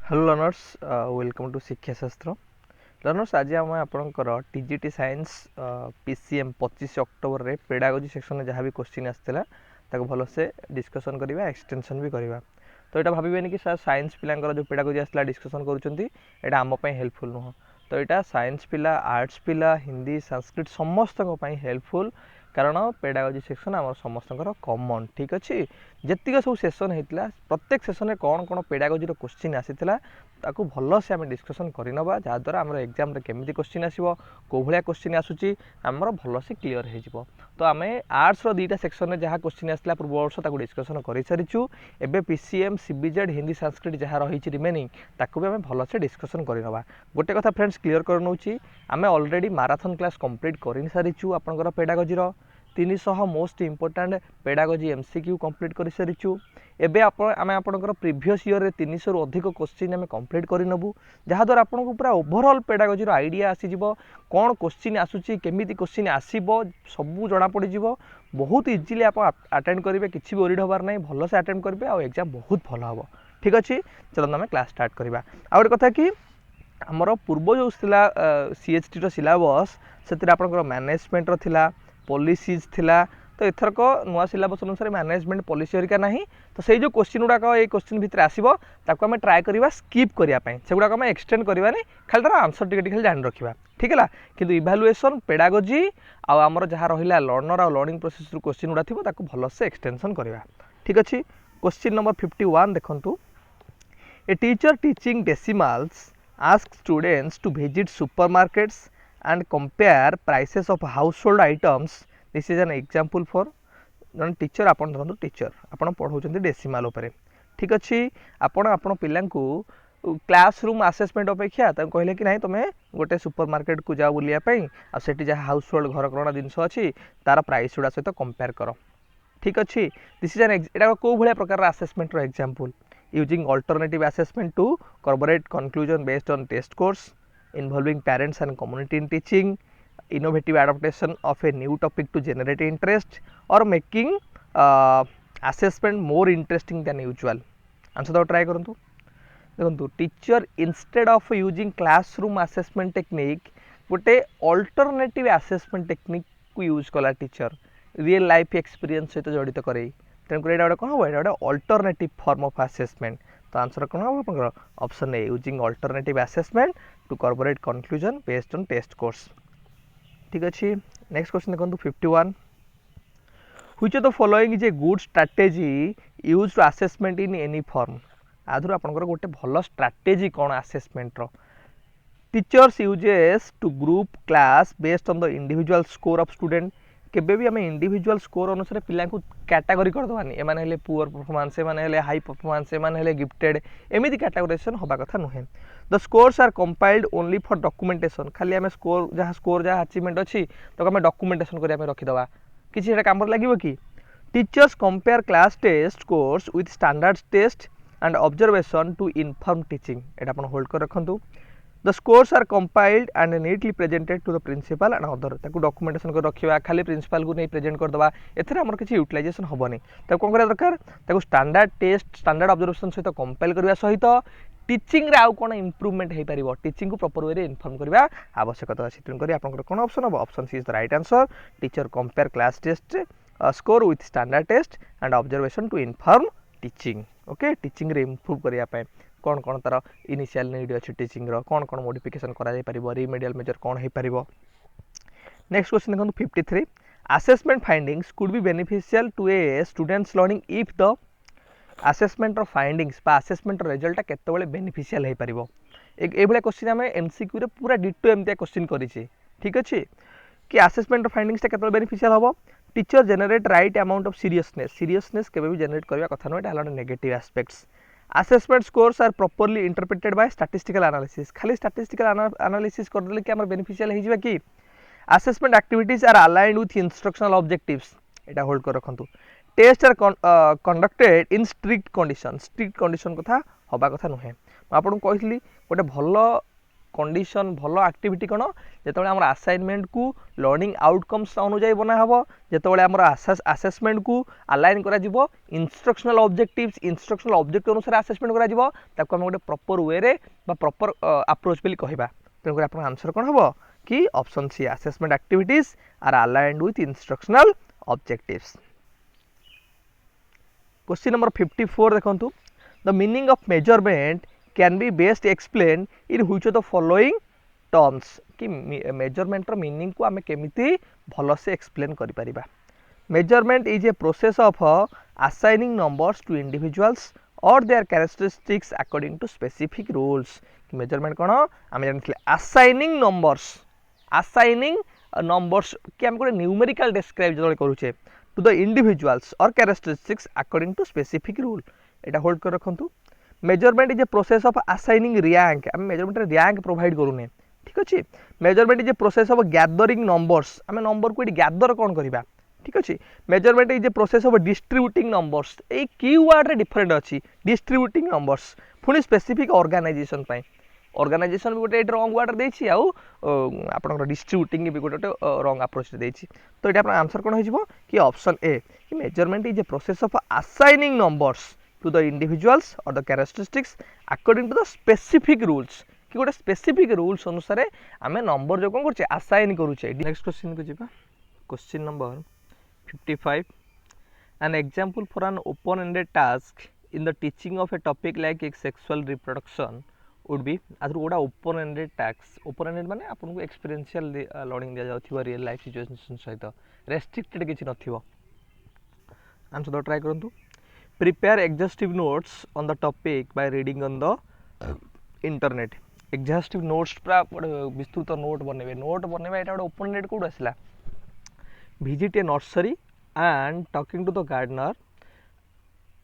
Hello learners, welcome to शिक्षा शास्त्र learners. आज आम आपंकर टीजीटी साइंस पीसीएम 25 अक्टोबर रे पेडागोजी सेक्शन जहाँ भी क्वेश्चन आसाला भलसे डिस्कसन करवा, एक्सटेंशन भी करवा। तो यहाँ भावेनि कि सर साइंस पिलांकर जो पेडागोजी आसला डिस्कसन करुँचा आम हेल्पफुल नुह। तो यहाँ साइंस पिला, आर्ट्स पिला, हिंदी, संस्कृत समस्त हेल्पफुल, कारण पेडागोजी सेक्शन आम समस्त कमन। ठीक अच्छे, जीक सब सेसन होता प्रत्येक सेसन में कौन कौन पेडागोजी क्वेश्चन आसाला ताकू भल से आम डिस्कसन करनवा, जहाँद्वारा आम एग्जाम केमी क्वेश्चन आसो, कौ भाया क्वेश्चन आसूँ आमर भल से क्लीयर हो। तो आम आर्ट्स दुईटा सेक्शन में जहाँ क्वेश्चन आसला पूर्व वर्ष डिस्कसन कर सारीचु। एबे पीसीएम, सीबीजेड, हिंदी, संस्कृत जहाँ रही रिमेनिंग ताकू भी आम भल से डिस्कसन करनवा। गोटे कथा फ्रेंड्स क्लीयर करनौची, आम ऑलरेडी मैराथन क्लास कंप्लीट कर सारीचु। आपनकर pedagogy 300 most important pedagogy MCQ complete कर सारीचु। एबे आम आपनकर प्रीवियस ईयर रे 300 रु अधिक क्वेश्चन आम कंप्लीट करनबु, जहाँद्वारा आपको पूरा ओवरऑल पेडागोजी आइडिया आसीजिवो, कौन क्वेश्चन आसूची, केमिति क्वेश्चन आसीबो सबू जना पड़ जिवो। बहुत इजीली आप अटेंड करेंगे, किसी भी ओरिड हबार नहीं, भल से अटेंड करेंगे और एग्जाम बहुत भल हम। ठीक अच्छे, चलो आम क्लास स्टार्ट करवा। आ गोटे कथा कि आमर पूर्व जो सीएचटी रो सिलेबस से मैनेजमेंट रो थिला, पॉलिसीज थिला। तो एथरक नुआ सिलेबस अनुसार मैनेजमेंट पॉलिसी हरिका नहीं। तो से जो क्वेश्चन गुड़ाक ये क्वेश्चन भितर आसो ताको आम ट्राए करवा स्किप करने से गुड़ाक आम एक्सटेंड करवानी, खाली तार आंसर टिके खाली जान रखा। ठीक है, किंतु इभालुएसन पेडागोजी आमर जहाँ रहा लर्नर आ लर्निंग प्रोसेस क्वेश्चन गुड़ा थी ताको भल से एक्सटेंशन करवा। ठीक अच्छे, क्वेश्चन नंबर 51 देखंतु। A teacher teaching decimals ask students to visit supermarkets and compare prices of household items. This is an example for जन टीचर। आपन धरतु टीचर आपन पढ़ाउछन्ती डेसिमल उपरे। ठीक अच्छे, आपन आपन पिलांकु क्लासरूम आसेसमेंट अपेक्षा कहले कि नहीं तुम गोटे सुपरमार्केट को जाओ बुलिया पई आ सेठी जहाँ हाउसहोल्ड घर करणा जिनस अच्छी तार प्राइस गुड़ा सहित कंपेयर कर। ठीक अच्छे, दिस इज एन एटा को भलिया प्रकार assessment row example. Using alternative assessment to corroborate conclusion based on test course, involving parents and community in teaching, innovative adaptation of a new topic to generate interest, or making assessment more interesting than usual. Answer दो try करंतु। देखो, teacher instead of using classroom assessment technique गोटे alternative assessment technique को use कला teacher real life experience सहित जड़ित करे। तेणुक ये गोटे कौन हम, ये गोटे अल्टरनेटिव फॉर्म ऑफ असेसमेंट। तो आंसर कौन हम आप option A, using alternative assessment to corporate conclusion based on test course. ठीक अच्छे, नेक्स्ट क्वेश्चन देखो 51। Which of the following is a good strategy used to assessment in any form. आधुर आपनकर गोटे भल स्ट्रैटेजी कौन असेसमेंट रो। Teachers uses to group class based on the individual score of student. केबे भी आम इंडिविजुअल स्कोर अनुसार पिला कैटेगरी करदेवानी, एमाने हेले पुअर परफॉर्मेंस, एमाने हेले हाई परफॉर्मेंस, एमाने हेले गिफ्टेड, एमिति कैटेगराइजेशन होबा कथा नुहे। The scores are compiled only for documentation. खाली आम स्कोर जहाँ अचीवमेंट अच्छी तो आम डॉक्यूमेंटेशन कर रखीदे, किसी काम लगे कि। Teachers compare class test scores with standard test and observation to inform teaching. एटा अपन होल्ड कर रखंतु। The scores are compiled and neatly presented to the principal and other। ताकू डॉक्यूमेंटेशन कर रखिबा, खाली प्रिंसिपल को नहीं प्रेजेंट कर दबा, एथरे हमर किछि यूटिलाइजेशन होबनी। ताकू कोन करे दरकार, ताकू स्टैंडर्ड टेस्ट, स्टैंडर्ड ऑब्जर्वेशन सहित कंपाइल करबा सहित टीचिंग रे आउ कोन इंप्रूवमेंट हे परिबो, टीचिंग को प्रॉपर वे रे इन्फॉर्म करबा आवश्यकता अछि। तेन करी आपनकर कोन ऑप्शन हो, option C is the right answer. Teacher compare class test score with standard test and observation to inform teaching. Okay, teaching रे इंप्रूव करिया पय कौन कौन तार इनिशियल नीड अच्छी टीचिंग रो, कौन कौन मॉडिफिकेशन करा जाय परिबो, रिमेडियल मेजर कौन हे परिबो। नेक्स्ट क्वेश्चन देखो 53। Assessment findings could be beneficial to a students learning if the assessment रो फाइंडिंग्स बा असेसमेंट रो रिजल्ट केतेबेले बेनिफिशियल हे परिबो। ए भले क्वेश्चन हमें एमसीक्यू रे पूरा डिटो एमतिया क्वेश्चन करिছে। ठीक अछि, कि असेसमेंट रो फाइंडिंग्स ता केतेबेले बेनिफिशियल हबो। Teacher generate right amount of seriousness केबे भी जनरेट करबा कथा न, एटा हला negative aspects. Assessment scores are properly interpreted by statistical analysis. खाली स्टैटिस्टिकल एनालिसिस कर देले कि हमर बेनिफिशियल हे जिबा कि। Assessment activities are aligned with instructional objectives. एटा होल्ड कर रखंतु। Test are conducted in strict condition. Strict condition कथा होबा कथा नुहे। आपन कहली गोटे भलो कंडीशन भल एक्टिविटी कौन जो आम असाइनमेंट को लर्निंग आउटकम्स अनुजाई बना हम जो आम आसेसमेंट को अलाइन करा इंस्ट्रक्शनल ऑब्जेक्टिव अनुसार आसेसमेंट करा गोटे प्रॉपर वे रे प्रॉपर अप्रोच बोली कहबा तेणुक आप आंसर कौन हम कि option C assessment activities are aligned with instructional objectives. Question number 54 देखंतु the meaning of measurement can be best explain in which of the following terms कि मेजरमेंट रो मीनिंग को आमे केमिति भल से एक्सप्लेन करि परिबा। Measurement is a process of assigning numbers to individuals और their characteristics according to specific rules. Measurement कौन आम जानते असाइनिंग नंबर्स कि आम गोटे न्यूमेरिकल डिस्क्राइब जो करूचे टू द इंडिविजुअल्स और characteristics according to specific rule एटा होल्ड कर रखंतु। Measurement is a process of assigning rank आम मेजरमेंट रे रैंक प्रोवाइड करूने ठीक अच्छे। Measurement is a process of gathering numbers आम नंबर को गैदर कौन करवा ठीक अच्छे। Measurement is a process of distributing numbers ए की वर्ड रे डिफरेंट अच्छी डिस्ट्रीब्यूटिंग नंबर्स पुणी स्पेसिफिक ऑर्गेनाइजेशन ऑर्गेनाइजेशन भी गोटे रंग वर्ड देछि आउ आपनकर डिस्ट्रीब्यूटिंग भी गोटे रंग अप्रोच देछि तो एटा आपन आंसर कोन होइजिवो कि ऑप्शन ए कि measurement is a process of assigning numbers to the individuals और the characteristics according to the specific rules कि गोटे स्पेसिफिक रूल्स अनुसार आमे नंबर जो कोन करछे असाइन करूछे। नेक्स्ट क्वेश्चन को जिबा question number 55 N example for an open ended task in the teaching of A topic like sexual reproduction would be आदर गोटा open ended task open ended माने आपन को एक्सपीरियंशियल लर्निंग दिया जाउथिबा रियल लाइफ सिचुएशन सहित restricted किछि नथिबो। Answer the try करंतु। Prepare exhaustive notes on the topic by reading on the internet. Exhaustive notes पूरा विस्तृत नोट बनेबे एटा गोटे ओपन एंडेड कोड आसला। Visit a nursery and talking to the gardener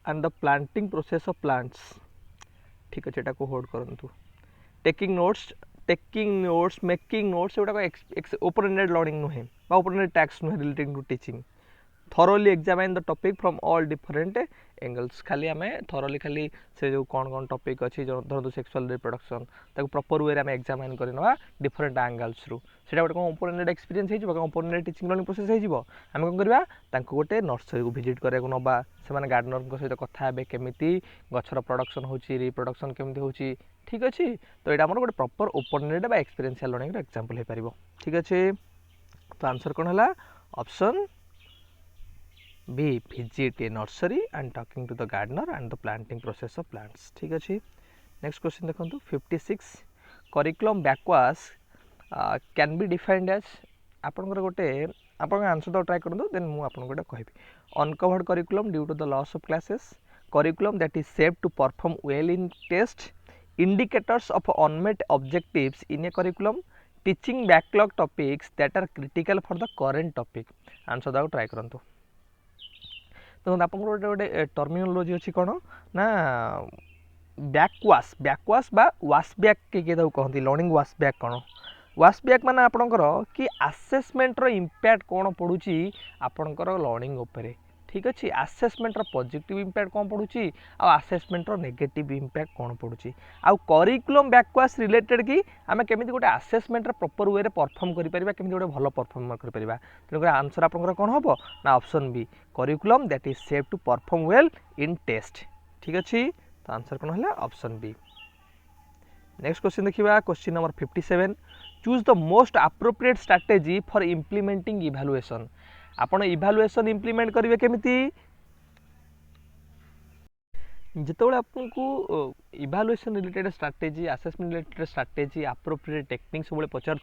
and the planting process of plants ठीक अच्छे को होल्ड करंतु। टेकिंग नोट्स मेकिंग नोट्स एटा ओपन एंडेड लर्निंग नुहे ओपन एंडेड टास्क नुहे relating to teaching. Thoroughly examine the topic from all different angles खाली आम thoroughly खाली से जो कौन टॉपिक अच्छी धरतु सेक्सुअल रिप्रोडक्शन ताको प्रॉपर वे आम एग्जामिन करना डिफरेंट एंगल्स रु सेटा गोटे कौन ओपन एंडेड एक्सपीरियंस हो open ended teaching learning process हो आम कौन करवा गोटे नर्सरी को विजिट करा नवा से गार्डनर सहित कथा हे केमी गचर प्रोडक्शन हो रिप्रोडक्शन केमी हो ठीक अच्छे तो यहाँ गोटे proper open ended experiential learning example हो पार ठीक अच्छे। तो आंसर कौन है option B visit a nursery and talking to the gardener and the planting process of plants ठीक अच्छे। नेक्स्ट क्वेश्चन देखो 56 curriculum backwards can be defined as आपनकर गोटे आपन आंसर तो ट्राई करदो देन मु आपन गोटे कहबी। Uncovered curriculum due to the loss of classes curriculum that is safe to perform well in test indicators of unmet objectives in a curriculum teaching backlog topics that are critical for the current topic answer दाउ try करंतु। तो आप गोटे terminology अच्छी कौन ना बैकवाश बा वाशबैक के कहते लर्निंग वाशबैक कौन वाशबैक माने आपणकर कि आसेसमेंट रो इम्पैक्ट कौन पड़ुची आपणकर लर्निंग उपरे ठीक अच्छे। आसेसमेंट रो पॉजिटिव इम्पैक्ट कौन पड़ुची आसेसमेंट रो नेगेटिव इम्पैक्ट कौन पड़ुची आउ करिकुलम बैकवाश रिलेटेड कि आमे केमिति गोटे आसेसमेंट रो प्रॉपर वे रे परफॉर्म करि परिबा केमिति गोटे भलो परफॉर्म करि परिबा तेणुकर आंसर आपनकर कौन हबो ना option B curriculum that is safe to perform well in test ठीक अच्छे। तो आंसर कौन है ऑप्शन बी। नेक्स्ट क्वेश्चन देखिबा question number 57 choose the most appropriate strategy for implementing evaluation आपण इवैल्यूएशन इंप्लीमेंट करिवे केमिति जितेबाला आपको evaluation related strategy assessment related strategy appropriate technique सब पचार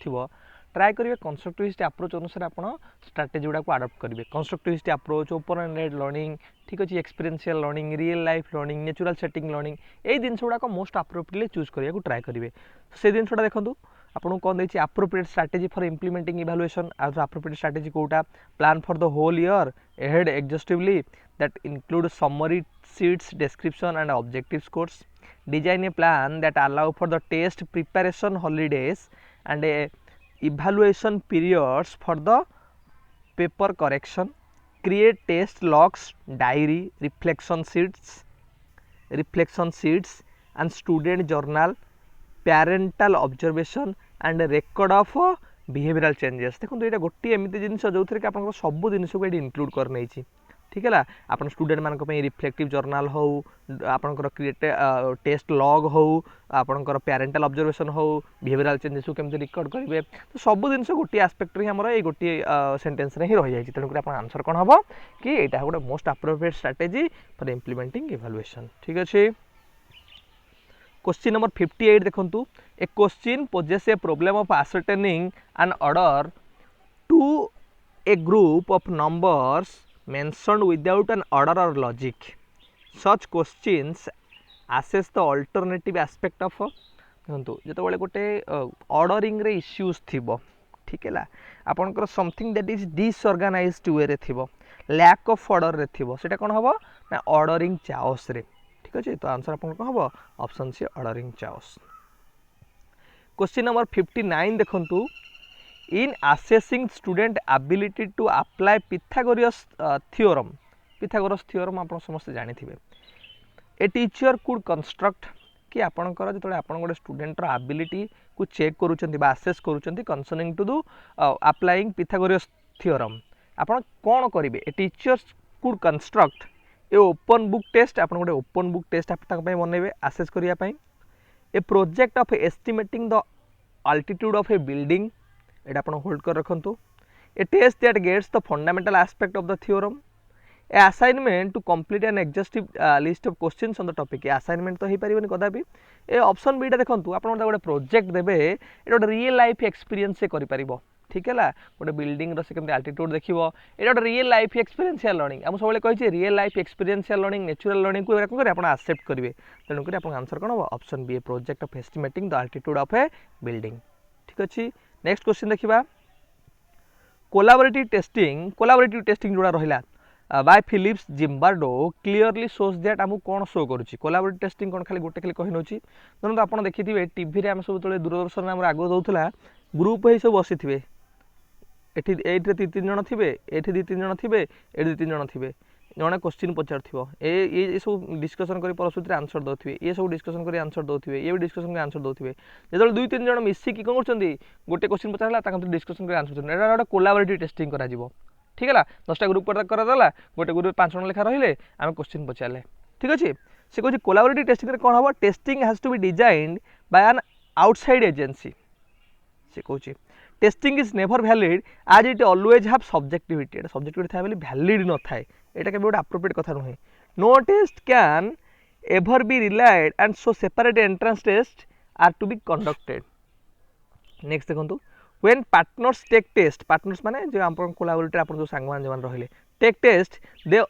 ट्राई करेंगे कंस्ट्रक्टिविस्ट अप्रोच अनुसार आप स्ट्रैटेजी गुड़ा को अडॉप्ट करेंगे। Constructivist approach open ended learning ठीक अच्छे experiential learning real life learning natural setting learning यही जिन गुड़ाक मोस्ट अप्रोप्रिएटली चूज करा ट्राई करेंगे। से जिन देखो आपको कौन देखिए appropriate strategy for implementing evaluation आज अप्रोप्रिएट स्ट्रैटेजी कोटा plan for the whole year ahead exhaustively that include summary sheets description and objective scores design a plan that allow for the test preparation holidays and evaluation periods for the paper correction create test logs diary reflection sheets and student journal parental observation and record of behavioural changes. देखो ये गोटे एमती जिन जो थे कि आप सब जिन को ये इनक्लूड कर नहीं, ठीक है। आप स्टूडेंट मान रिफ्लेक्टिव जर्नाल हो, आपंकर क्रिएट टेस्ट लॉग हो, आपंकर पैरेंटल ऑब्जर्वेशन हो, बिहेवियरल चेंजेस को केमती रिकॉर्ड करेंगे, तो सब जिन गोटे आस्पेक्ट हिम ये गोटे सेंटेंस ही रही जाए। तेणुक आप आंसर कौन हम कि यहाँ गोटे most appropriate strategy for implementing evaluation. ठीक अच्छे। क्वेश्चन नंबर 58 देखंतु, a question poses a problem of ascertaining an order to a group of numbers mentioned without an order or logic. Such questions assess the alternative aspect of देखंतु जेतबेले गोटे ordering रे issues थिबो, ठीक है, आपनकर something that is disorganised वे रे थिबो, lack of order रे थिबो, सेटा कोन हबो ना ऑर्डरिंग चाओस रे। ठीक अच्छे, तो आंसर आपन कोन हबो option C ordering chaos. Question number 59 देखंतु, in assessing student ability to apply Pythagoras theorem, Pythagoras theorem आप समस्त जानी थिबे, ए टीचर कुड कंस्ट्रक्ट कि आपनकर जो आपन गोटे स्टूडेंट एबिलिटी को चेक करूचंती बा असेस करूचंती concerning to to applying Pythagoras theorem, आपन कोन करिवे, a teacher could construct a open book test, आप गोटे ओपन बुक टेस्ट आप बनइबे आसेस करिया पई, a project of estimating the altitude of a building, एटा आपण होल्ड कर रखंतु, a test that gets the fundamental aspect of the theorem, a assignment to complete an exhaustive list of questions on the topic. A assignment तो हे परिबनी कदापि, A option B टा देखंतु, आपण गोटे प्रोजेक्ट देबे, एटा गोटे रियल लाइफ एक्सपीरियंस से करि परिबो, ठीक है, गोटे बिल्डिंग रो से केमते अल्टीट्यूड देखिबो, एटा गोटे रियल लाइफ एक्सपीरियंशियल लर्निंग। हम सबले कहि real life experiential learning, natural learning को कोन करे आपण एक्सेप्ट करिवे, तेनु करी आपण आंसर कोन हो option B, project of estimating the altitude of a building. ठीक अछि, नेक्स्ट क्वेश्चन देखिबा, कोलैबोरेटिव टेस्टिंग जोड़ा रहिला by Philips Zimbardo clearly shows that हमू कौन शो करुच्ची। कोलैबोरेटिव टेस्टिंग कौन खाली गोटे खाली कहि नउची, धरन आप देखिथिबे टीवी रे हम सब तले दूरदर्शन आम आगो दउथला ग्रुप हे सब बसिथिबे, एठी एठी 3 जण थिबे, एठी 2-3 जण थिबे, एठी 2-3 जण थिबे, जणे क्वेश्चन पचारथिबो, ए सब डिस्कशन करी परसुत्री आंसर दउथिबे, ए सब डिस्कशन करी आंसर दउथिबे, ए भी डिस्कशन करी आंसर दउथिबे, जेतल 2-3 जण मिसी की कोन करचंदी गोटे क्वेश्चन पचारला ताकंत डिस्कशन करी आंसर दउथिबे, एटा कोलैबोरेटिव टेस्टिंग करा जिवो। ठीक है, 10टा ग्रुप करा दला, गोटे ग्रुप 5 जण लेखा रहिले, आमे क्वेश्चन पचारले। ठीक अछि, से कहछि कोलैबोरेटिव टेस्टिंग रे कोन हबो, testing has to be designed by an outside agency. से कहछि testing is never valid as it always have subjectivity, एटा सब्जेक्टिविटी थाय बोली वैलिड न थाय, एटा के गोटे एप्रोप्रिएट कथा नहे। No test can ever be relied and so separate entrance test are to be conducted. Next देखंतु, when partners take test, partners माने जो आपण कोलैबोरेटर आपण जो संग मान जवान रहिले take test, they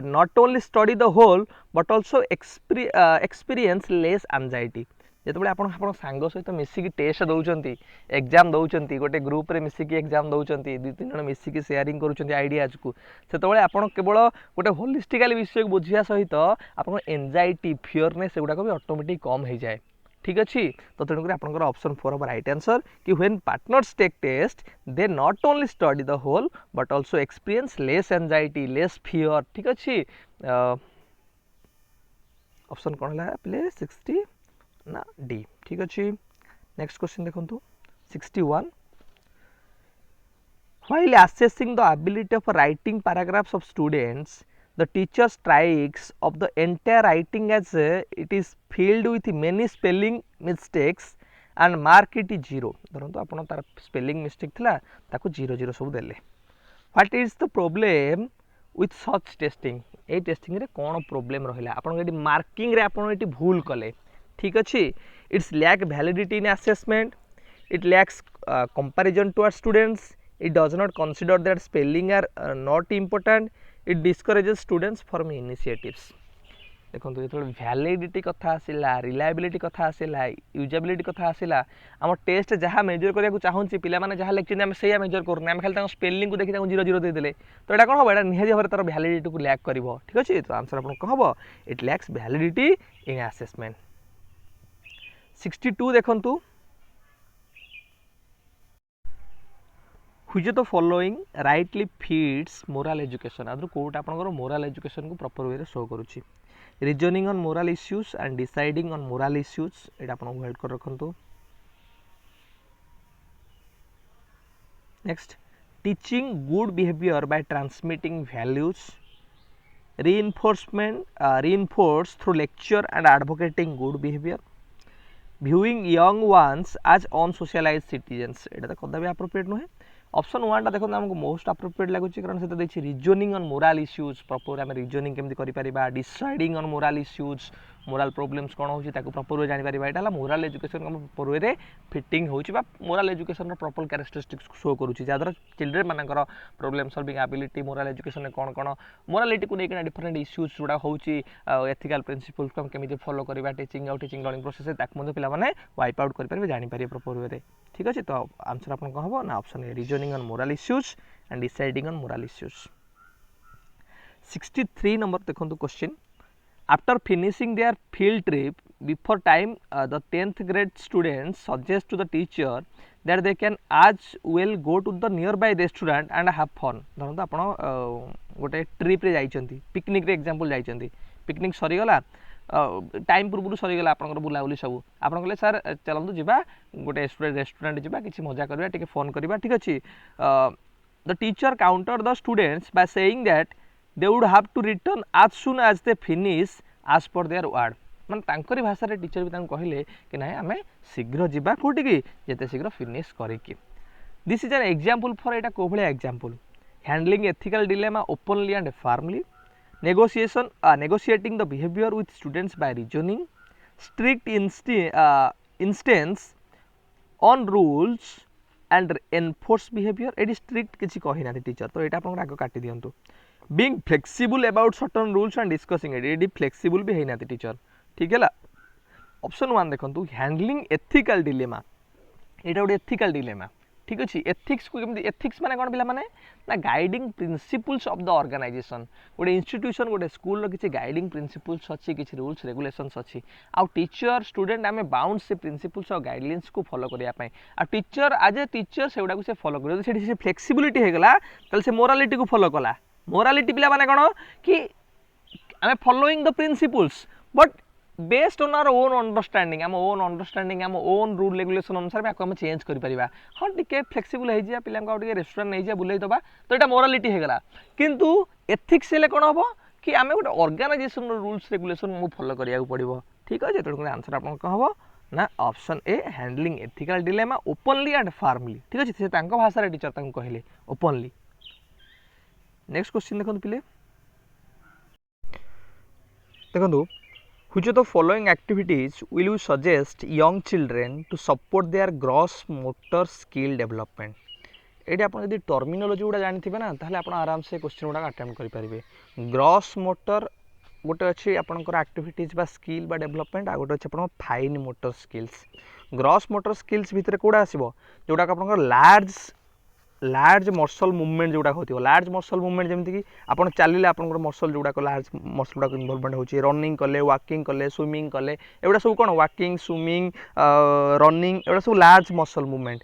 not only study the whole but also experience less anxiety। जेतबे आपण आपण संग सहित मिसी की टेस्ट दउचंती, एग्जाम दउचंती, गोटे ग्रुप रे मिसी की एग्जाम दउचंती, 2-3 जण मिसी की शेयरिंग करूचंती आइडियाज को, सेतबे आपण केवल गोटे होलिस्टिकली विषय को बुझिया सहित आपण एंजाइटी फियरनेस एगुडा को भी ऑटोमेटिक कम हो जाए। ठीक अच्छे, तो तेणुक आपंकर ऑप्शन 4 हम राइट आंसर कि when partners take test they not only study the whole but also experience less anxiety less fear. ठीक अच्छे, ऑप्शन कौन है प्ले 60 ना डी। ठीक अच्छे, नेक्स्ट क्वेश्चन देखो 61, while assessing the ability of writing paragraphs of students the teacher strikes of the entire writing as it is filled with many spelling mistakes and mark it 0। धरंतु आपण तार spelling mistake थिला ताको 0 सब देले। What is the problem with such testing, A testing रे कोन problem रहिला, आपण eighty marking रे आपण एटी भूल कले। ठीक अछि, it's lack validity in assessment, it lacks comparison to our students, it does not consider that spelling are not important, it discourages students from initiatives. देखो जो वैलिडिटी कथा आसला, रिलायबिलिटी कथा आसला, यूजेबिलिटी कथा आसला, आम टेस्ट जहाँ मेजर करने चाहूँगी पिला माने जहाँ लिखते आम से मेजर करूँ, आम खाली स्पेलिंग को देखी 0 देदेले, तो यहाँ कौन हम यहाँ निहाती भाव तार वैलिडिटी को लैक कर। ठीक अच्छे, तो आंसर आप कौन हम it lacks validity in assessment. 62 देखंतु, which of the following rightly feeds moral education, आदर कोटा आपनकर मोरल एजुकेशन को प्रॉपर वे रे शो करूची। Reasoning on moral issues and deciding on moral issues, एटा आपन हेल्प कर रखंतु। Next, teaching good behavior by transmitting values, reinforced through lecture and advocating good behavior, viewing young ones as unsocialized citizens. এটা তো কদাপি appropriate নুহে। Option 1 टा देखो हमको most appropriate लागुची कारण से देखिए reasoning on moral issues proper आम रीजनिंग केमती करि परिबा, deciding on moral issues moral problems कोन होची ताको प्रॉपर वे जानि परिबा। एटा मोरल एजुकेशन हम प्रॉपर वे फिटिंग होची बा मोरल एजुकेशन रो प्रॉपर कैरेक्टरिस्टिक्स शो करूची जादर चिल्ड्रन मानकर problem solving ability moral education में कोन कोन मोरालिटी को लेकिन डिफरेंट इश्यूज जोड़ा होची एथिकल प्रिंसिपल्स को हम केमती फॉलो करिबा टीचिंग लर्निंग प्रोसेस ताक मधे पिला माने वाइप आउट करि परिबे जानि परिबे प्रॉपर वे। ठीक अच्छे तो आंसर आपन कौन हम ना option A reasoning on moral issues and deciding on moral issues. 63 number देखो question after finishing their field trip before time the 10th grade students suggest to the teacher that they can as well go to the nearby restaurant and have fun. धरत आप गोटे trip रे जाइछंती picnic रे example जाइछंती picnic सरीगला time पूर्व सरीगला आपनकर बुलाबुली सब आपन कहले सर चलंतु जिबा गोटे रेस्टोरेंट जिबा किछि मजा करबा टिके फोन करबा। ठीक अछि the teacher counter the students by saying that they would have to return as soon as they finish as per their word माने तांकरी भाषा रे टीचर भी तांको कहले कि नाही आमे शीघ्र जिबा कोठी की जेते शीघ्र फिनिश करी की। This is an example for एटा कोभले example handling ethical dilemma openly and firmly, negotiating the behavior with students by reasoning, strict instance on rules and enforce behavior। Eighty strict किसी कही ना टीचर तो एटा आपन आगे काटी दियंतु। being flexible about certain rules and discussing it eighty flexible भी है ना टीचर। ठीक है ला ऑप्शन 1 देखंतु हैंडलिंग एथिकल डिलेमा एटा गोटे एथिकल डिलेमा। ठीक अच्छे एथिक्स को केमती एथिक्स माने कोन पिला माने ना guiding principles of the organization गोटे इंस्टीट्यूशन गोटे स्कूल रो किछि गाइडिंग प्रिंसिपल्स अछि किछि रूल्स रेगुलेशंस अछि आ टीचर स्टूडेंट आमे बाउंड से प्रिंसिपल्स और गाइडलाइंस को फॉलो करिया पय आ टीचर एज ए टीचर सेउडा को से फॉलो करियो सेठी से फ्लेक्सिबिलिटी हे गला तल से मोरालिटी को फॉलो कला। मोरालिटी पिला माने कोन कि आमे following the principles but based on our own understanding आम ओन रूल रेगुलेशन अनुसार आम चेंज कर परिबा। हाँ टिके फ्लेक्सिबल हो जा पिला टिके रेस्टोरेंट नहीं जा बुलाई दबा तो ये मोरालिटी हो गला किंतु एथिक्स हेले कौन हम कि आम गोटे ऑर्गेनाइजेशन रूल्स रेगुलेशन मु फॉलो करिया पड़ो। ठीक है तो आंसर आप कौन हम ना option A handling ethical dilemma openly and formally. ठीक अच्छे से भाषा टीचर कहले ओपनली। नेक्स्ट क्वेश्चन देखो पिले देखो which of the following activities will you suggest young children to support their gross motor skill development। ये आप टर्मिनोलॉजी गुड़ा जानी ना ताहले आप आराम से क्वेश्चन गुड़ा अटेम्प्ट करि परिबे। ग्रॉस मोटर गोटे अच्छे आपंकर एक्टिविटीज बा स्किल बा डेवलपमेंट आ गोटे अच्छे fine motor skills. Gross motor skills भितर कोड़ा आसीबो जोड़ा आपंकर लार्ज मसल मुवमेंट जोड़ा होती लार्ज मसल मुवमेंट जमीक कि आप चलिए आप मसल जोड़ा लार्ज मसल गुड़ा इनवॉल्वमेंट होची रनिंग कले वाकिंग कले स्विमिंग कले एगुड़ा सब कौन वाकिंग स्विमिंग रनिंग एगुड़ा सब लार्ज मसल मुवमेंट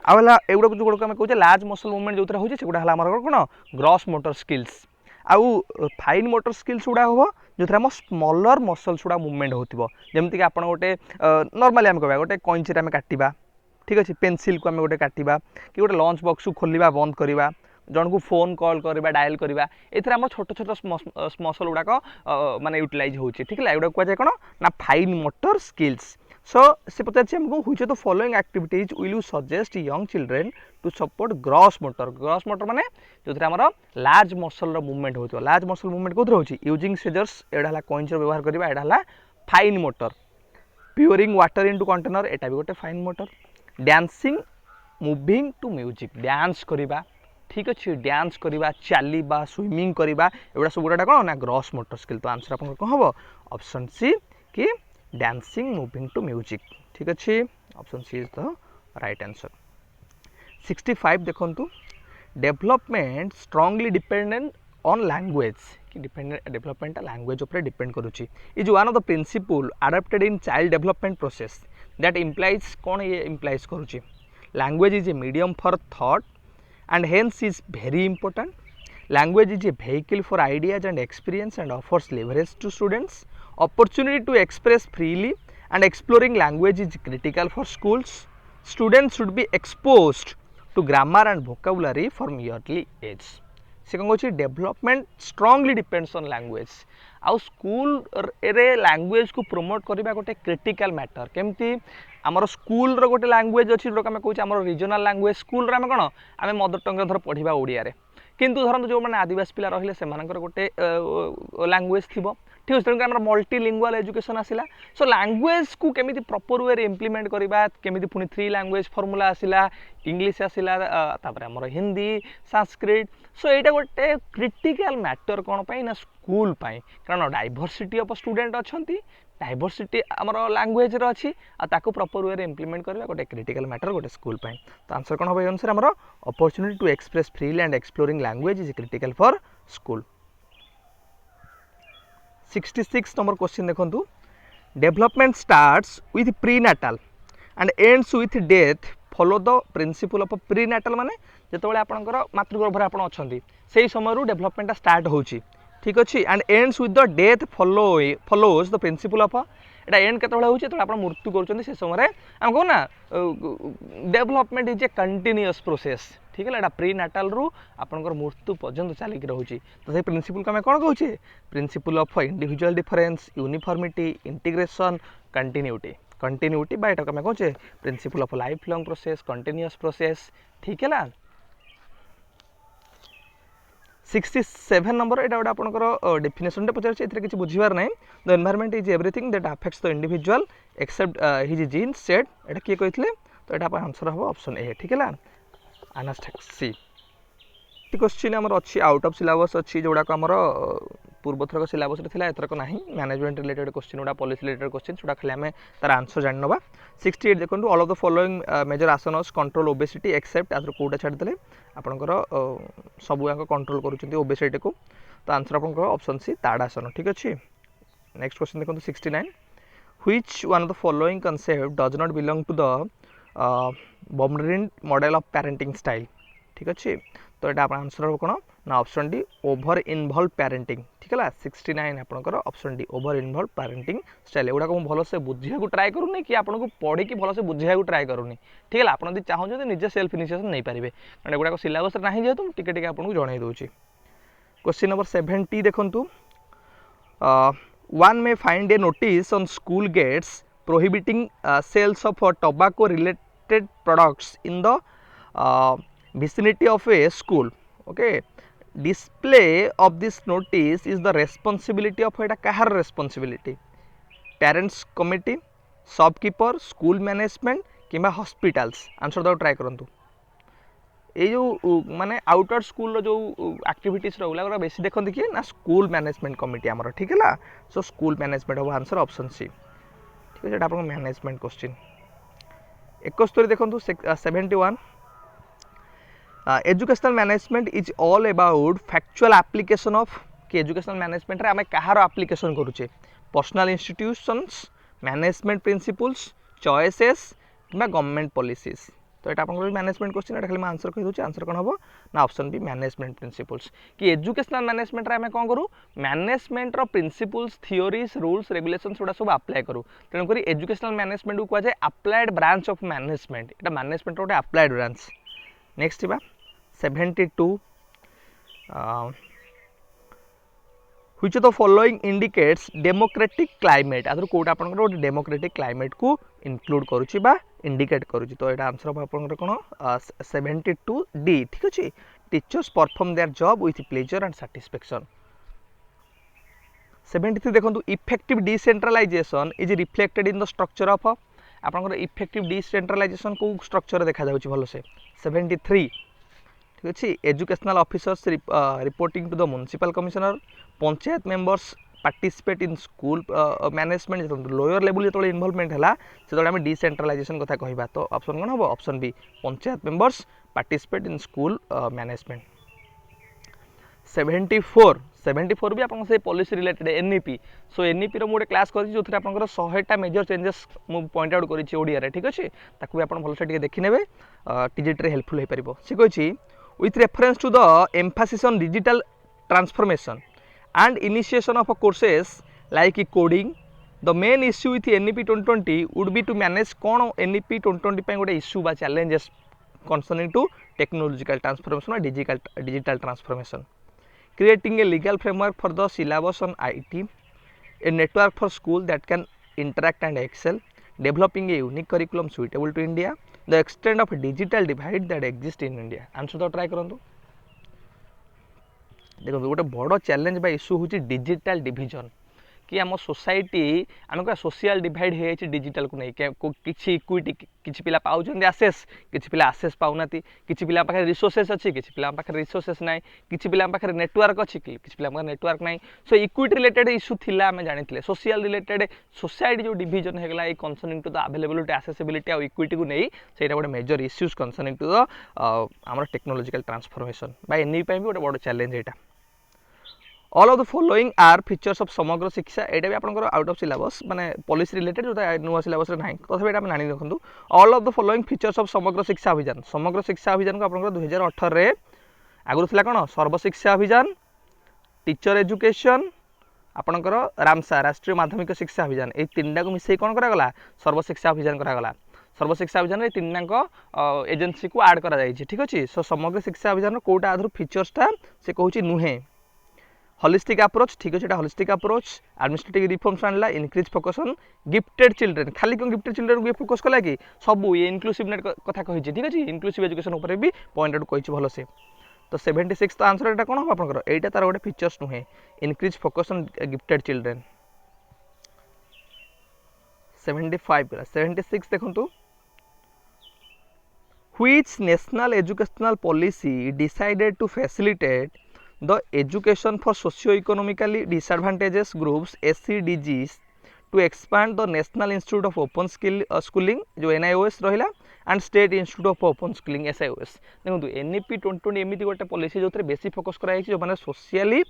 आउला एगुड़ा जो आम कहते लार्ज मसल मुवमेंट जो होची सेगुड़ा कौन ग्रॉस मोटर स्किल्स आउ फाइन मोटर स्किल्स गुड़ा हम जो आम स्मॉलर मसल्स गुड़ा मुवमेंट होती जमीक आप गोटे नॉर्मली आम कह गोटे कंची आम काटिबा। ठीक अच्छे पेनसिल को आम गोटे काटिबा कि गोटे लंच बॉक्स को खोलिबा बंद करिबा जन को फोन कॉल करबा डायल करबा एथरे हम छोट छोट मसल गुड़ाक माने यूटिलाइज होची। ठीक है एगुड़ा कह जाए कौन ना फाइन मोटर स्किल्स। सो से पचार हमको which of the following activities will you suggest young children to support gross motor माने जो आमर लार्ज मसल मुवमेंट होती लार्ज मसल मुवमेंट कौन होची यूजिंग सीजर्स एड़ा कइंचर व्यवहार करबा एड़ा fine motor. Pouring water into container एटा भी गोटे fine motor. Dancing moving to music dance करिबा। ठीक अच्छे डांस करिबा चलिबा स्विमिंग करिबा एगुड़ा सब गुड़ा कौन ना ग्रॉस मोटर स्किल। तो आंसर आपन कौन हम ऑप्शन सी कि डांसिंग मुविंग टू म्यूजिक। ठीक अच्छे option C is the right answer. 65 देखंतु development strongly dependent on language कि डेवलपमेंट लैंग्वेज ऊपर डिपेंड करुची is one of the principle adopted in child development process that implies कौन ये implies करुची language is a medium for thought and hence is very important. Language is a vehicle for ideas and experience and offers leverage to students. Opportunity to express freely and exploring language is critical for schools. Students should be exposed to grammar and vocabulary from early age से कौन कौन development strongly depends on language आउ school रे language को promote करबा गोटे critical matter केमती आमर स्कूल रो गोटे लैंग्वेज अच्छी जो आम कहे आम रिजनल लैंग्वेज स्कूल आम कौन आम मदर टंग धर पढ़ा ओडिया किंतु धरतु जो मैंने आदिवासी पिला रहिले से गोटे लैंग्वेज थी ठीक अच्छे तेणुक मल्टीलिंगुअल एजुकेशन आसला सो लैंग्वेज को केमी प्रॉपर वे इम्प्लीमेंट करवा केमी पुणी 3 लैंग्वेज फॉर्मूला आसला इंग्लिश आसला आमर हिंदी संस्कृत सो यहाँ गोटे क्रिटिकल मैटर कौन पाई ना स्कूल पाई कारण डाइवर्सिटी ऑफ स्टूडेंट अच्छा डाइवर्सिटी आमर लैंग्वेज अच्छी ताको प्रॉपर वे इम्प्लीमेंट करवा गोटे क्रिटिकल मैटर गोटे स्कूल पाई तो आंसर कौन हम ये अनुसार आमर opportunity to express freely and exploring language is critical for school 66 number question देखंतु development starts with prenatal and ends with death follow the principle of prenatal माने जेतबेले आपनकर मातृगर्भ रे आपण अछंती सेही समय डेवलपमेंट स्टार्ट होची ठीक अच्छे and ends with the death follows the principle of Etah and केतबेले होची तो आपण मृत्यु करछंती से समय हम कहू ना development is a continuous process ठीक है प्री नाटाल रु आपंकर मृत्यु पर्यंत चलिक रोचे तो से प्रिंसिपल को आम कौन कहे principle of individual difference uniformity integration continuity बा एटा आम कहे principle of life long process continuous process ठीक है 67 नंबर एटा गोटे आपंकर डेफिनेशन पचार किसी बुझार ना the environment is everything that affects the individual except his genes set एटा किए कहते तो यहाँ आंसर हम ऑप्शन ए ठीक है आनास्टेक सी क्वेश्चन आमर अच्छी आउट ऑफ सिलेबस अच्छी जोड़ा आमर पूर्व थरक सिलेबस रे एथरक ना मैनेजमेंट रिलेटेड क्वेश्चन गुड़ा पॉलिसी रिलेटेड क्वेश्चन जोड़ा खाली आम तार आंसर जान नवा 68 देखो all of the following major आसनस कंट्रोल ओबेसिटी एक्सेप्ट आदर कोटा छाड़देले आपंकर सबू याक कंट्रोल करुँच ओबेसिटी को तो आंसर आप ऑप्शन सी ताड़ासन ठीक अच्छे नेक्स्ट क्वेश्चन देखो 69 which one of the following concept does not belong to the Baumrind model of parenting style ठीक अच्छे तो यहाँ आंसर हम कौन ना option D over involve parenting ठीक है 69 आपंकर option D over involve parenting style एगुड़ा मुझे भलसे बुझा ट्राए करूनी कि आपको पढ़ी भलसे बुझा ट्राए करूनी ठीक है आप चाहते निजे सेल्फ इनिशिएशन नहीं पारे कारण एगुड़ा सिलेबस ना जेहतु टिके आपको जन दूसरी क्वेश्चन नंबर 70 देखु one may find a notice on school gates prohibiting sales of tobacco related products in the vicinity of a school. Okay, display of this notice is the responsibility of eta kahar responsibility parents committee shopkeeper school management किंबा hospitals answer दो try करंतु ये जो माने outer school जो activities रहा बेसी देखते किए ना स्कूल मैनेजमेंट कमिटी आमर ठीक है सो स्कूल मैनेजमेंट हम आंसर ऑप्शन सी ठीक है आप मैनेजमेंट क्वेश्चन 71 देखो 71 educational management is all about factual application of कि एजुकेशनल मैनेजमेंट रे आम कहार एप्लिकेशन करुचे personal institutions management principles choices कि गवर्नमेंट पॉलिसीज तो ये आप मैनेजमेंट क्वेश्चन खाली आंसर कही दूसरी आंसर कौन हम ना ऑप्शन बी मैनेजमेंट प्रिंसिपल्स कि एजुकेशनल मैनेजमेंट रे आम कौन करूँ management principles theories rules regulations गुड़ा सब अप्लाई करूँ तेणुक एजुकेशनल मैनेजमेंट को कहुए अप्लाइड ब्रांच ऑफ मैनेजमेंट ये मैनेजमेंट गोटे applied branch next 72 which of the following indicates democratic climate आदर कोटा आपनकर गोटे डेमोक्रेटिक क्लाइमेट को इंक्लूड करूची बा इंडिकेट करूची तो एटा आंसर आपनकर कोन 72 डी ठीक अछि teachers perform their job with pleasure and satisfaction 73 देखंतु effective decentralization is reflected in the structure of आपनकर इफेक्टिव डिसेंट्रलाइजेशन को स्ट्रक्चर देखा जाउची भलो से 73 ठीक अच्छे educational officers reporting to the municipal commissioner panchayat members participate in school management lower level जो इनवॉल्वमेंट है से आम डिसेंट्रलाइजेशन कथा कहवा तो ऑप्शन कौन हम option B panchayat members participate in school management 74 भी आप policy related NEP so NEP रो मोटे क्लास कर जो थे आप 100टा मेजर चेंजेस मु पॉइंट आउट करी ओडिया ठीक अच्छे ताकू भी आप भलसे टिके देखि नेबे टीजीटी रे हेल्पफुल हो पारिबो से कहि with reference to the emphasis on digital transformation and initiation of courses like coding the main issue with NEP 2020 would be to manage कौन NEP 2020 पे गोटे इश्यू बा challenges concerning to technological transformation or digital transformation. Creating a legal framework for the syllabus on IT, a network for school that can interact and excel, developing a unique curriculum suitable to India, the extent of digital divide that exists in India. Answer तो try करंतु. देखो गोटे बड़ challenge बा issue हूँ digital division कि आम society आम क्या सोशल डिवाइड हो डिजिटल को नहीं किसी इक्विटी किसी पिला पाउछन आसेस किसी पिला आसेस पाउना किसी पिला पाखे रिसोर्सेस अच्छी किसी पिला पाखे रिसोर्सेस ना किसी पिला पाखे नेटवर्क अच्छी किसी पिला नेटवर्क ना सो इक्विटी रिलेटेड इश्यू थिला आम जानी सोशल रिलेटेड सोसाइटी जो डिविजन होगा concerning to the availability accessibility और इक्विटी को नहीं से गोटे major issues concerning to the um technological transformation बा एनई भी गोटे बड़ चैलेंज यहाँ. All of the following are features of Samagra Shiksha यहाँ भी आपंकर आउट ऑफ सिलेबस माने पॉलिसी रिलेटेड जो नुआ सिलेबस ना तथापि आप जानी रखुँ. All of the following features of Samagra शिक्षा अभियान को आप 2018 आगुरी थी कौन सर्वशिक्षा अभियान टीचर एजुकेशन आपंकर रामसा राष्ट्रीय माध्यमिक शिक्षा अभियान ये तीन को मिसई कौन करागला सर्वशिक्षा अभियान करागला. सर्वशिक्षा अभियान में तीन एजेन्सी को आड करा ठीक अच्छे. सो समग्र शिक्षा अभियान कौटा आधर फीचर्सटा से कहूँ नुहे होलिस्टिक अप्रोच ठीक अच्छे होलिस्टिक अप्रोच एडमिनिस्ट्रेटिव रिफॉर्म्स आनला increase focus on gifted children खाली क्यों गिफ्टेड चिल्ड्रेन को फोकस कला कि सब ये इनक्लूसिवनेस कथा कही ठीक अच्छे इनक्लूसिव एजुकेशन उपर भी पॉइंट आउट कही भल से. तो 76 तो आंसर यहाँ कौन हम आपंकर यहाँ तार गोटे फीचर्स नुहे increase focus on gifted children. 75 गला 76 देखु which national educational policy decided to facilitate the education for socio-economically disadvantaged groups SCDGs to expand the National Institute of Open Schooling जो NIOS रहिला and State Institute of Open Schooling SIOS. देखो NEP 2020 एमती गोटे policy जो बेसी focus कराई जो माने सोशली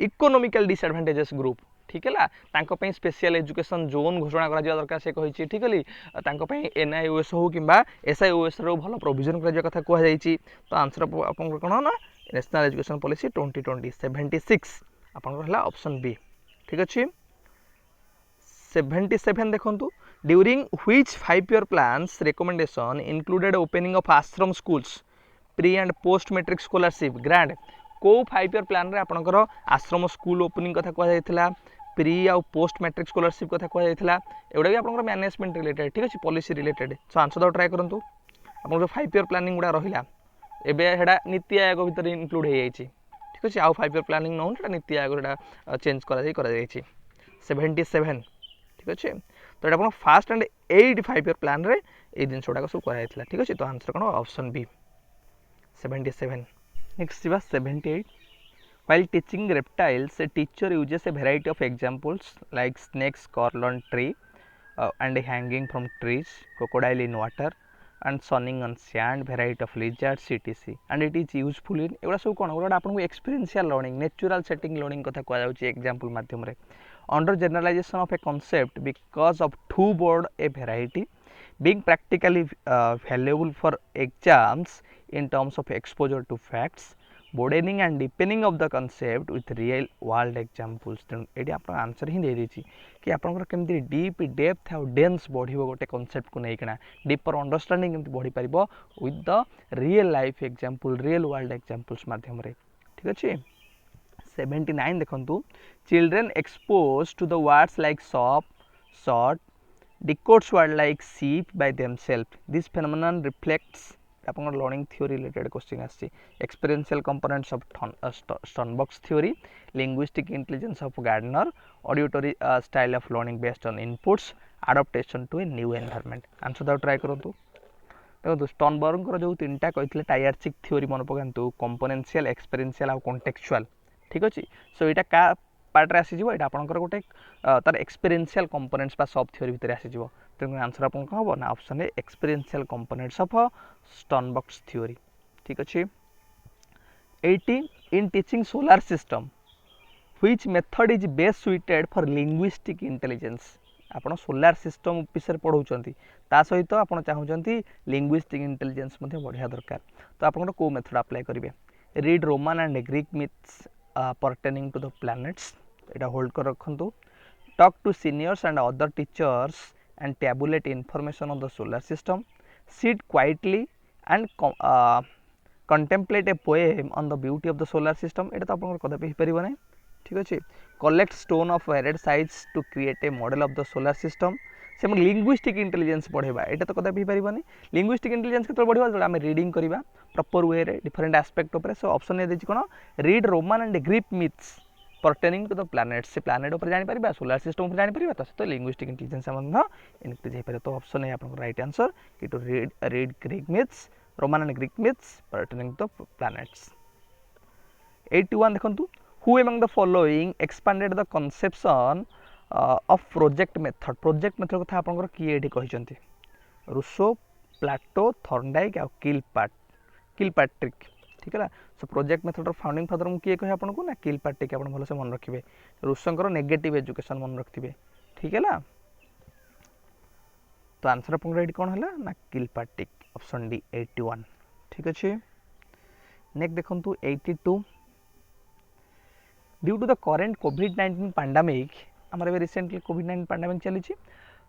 इकोनोमिकल डिसएडवांटेजेस ग्रुप ठीक है स्पेशल एजुकेशन जोन घोषणा करा दरकार से कही ठीक है NIOS हो कि SIOS रो भल प्रोविजन करा कथा कहुई. तो आंसर आपन कौन ना नेशनल एजुकेशन पॉलिसी 2020 76 आपन ऑप्शन बी ठीक अच्छे. 77 देखु during which 5 year plans recommendation included opening of ashram schools pre and post metric scholarship grant को 5 year plan रे आपनकर आश्रम स्कूल ओपनिंग कथा कहुला प्री आ पोस्ट मैट्रिक स्कॉलरशिप कथा कहुला एगुड़ा भी आपनकर मैनेजमेंट रिलेटेड ठीक अच्छे पॉलिसी रिलेटेड. सो आंसर दो ट्राई करूँ आप 5 year प्लानिंग गुड़ा रहा एबे नीति आयोग भितर इनक्लूड हो जाइए ठीक अच्छे आउ 5 year प्लानिंग नौ नीति आयोग चेंज कर 77 ठीक अच्छे. तो ये फास्ट एंड 8 5 year प्लान रे ये जिन गुड़ाक सब कराई ठीक अच्छे. तो आंसर कौन option B 77. Next 78 while teaching reptiles a teacher uses a variety of examples like snakes crawl on tree and hanging from trees crocodile in water and sunning on sand variety of lizards etc and it is useful in एगुड़ा सब कौन गोटे आपको experiential learning natural setting learning कथा कहुच्छे example माध्यम रे under generalization of a concept because of too broad a variety being practically valuable for exams in terms of exposure to facts broadening and deepening of the concept with real world examples. तेणु ये आप answer ही दे देछि कि आपनकर केमती deep depth और डेंस बढ़िबो गोटे कांसेप्ट को नहीं किना डीपर अंडरस्टैंडिंग केमती बढ़ी परिबो with the real life example real world examples माध्यम रे ठीक अछि. 79 देखंतु children expose to the words like shop short decodes word like sheep by themselves this phenomenon reflects आपन लर्निंग थ्योरी रिलेटेड क्वेश्चन आछि experiential components of Sternberg's theory linguistic intelligence of Gardner auditory style of learning based on inputs adaptation to a new environment. Answer दाउ try करंतु. देखो Sternberg जो तीनटा कहितले triarchic theory मन पकांतु कंपोनेंशियल एक्सपीरियंशियल और कॉन्टेक्चुअल ठीक अच्छे. सो यहाँ क्या पार्ट आसीज यहाँ आपंकर गोटे तार एक्सपीरियंशियल कंपोनेंट्स बा सब थ्योरी भितर आसीज. तेणु आंसर आपन कौन हम ना option A experiential components of Sternberg's theory ठीक अच्छे. 80 in teaching solar system which method is best suited for linguistic intelligence आपन सोलार सिस्टम विषय पढ़ाऊँच ता सहित आप चाहूँगी लिंग्विस्टिक इंटेलिजेंस बढ़िया दरकार. तो आप कौ मेथड अप्लाई करेंगे read Roman and Greek myths pertaining to the planets এটা होल्ड कर रखु talk to seniors and other teachers and tabulate information on the solar system sit quietly and contemplate a poem on the beauty of the solar system एटा तो आपन कदापि हो परिबो नै ठीक अछि collect stone of varied size to create a model of the solar system से हम लिंग्विस्टिक इंटेलिजेंस बढ़ेबा एटा तो कदापि हो परिबो नै लिंग्विस्टिक इंटेलिजेंस केतो बढ़िबा जडा हम रीडिंग करिबा प्रॉपर वे रे डिफरेंट एस्पेक्ट ऊपर सो ऑप्शन ए देछि कोन read Roman and Greek myths pertaining to the planets से planet ऊपर जानि परिबा सोलर सिस्टम ऊपर जानि परिबा तो लिंग्विस्टिक इंटेलिजेंस संबंध इनक्रीज हे परिबा तो ऑप्शन है आपन राइट आंसर कि to read Greek myths Roman and Greek myths pertaining to the planets 81 देखंतु who among the following expanded the conception of project method कथा आपन किए एठी कहिसंती रूसो प्लाटो थॉर्नडाइक आ किलपाट्रिक ठीक है so project method founding father मु किए कहे आपन को ना किलपाट्रिक आपन भलो से मन रखिबे रूसंकर नेगेटिव एजुकेशन मन रखिबे ठीक है ना तो आंसर अपन रेडी कोन हला ना किलपाट्रिक ऑप्शन डी 81 ठीक अछि नेक्स्ट देखंतु 82 ड्यू टू द करेंट कोविड-19 पैंडेमिक हमर रिसेंटली कोविड-19 पैंडेमिक चली छी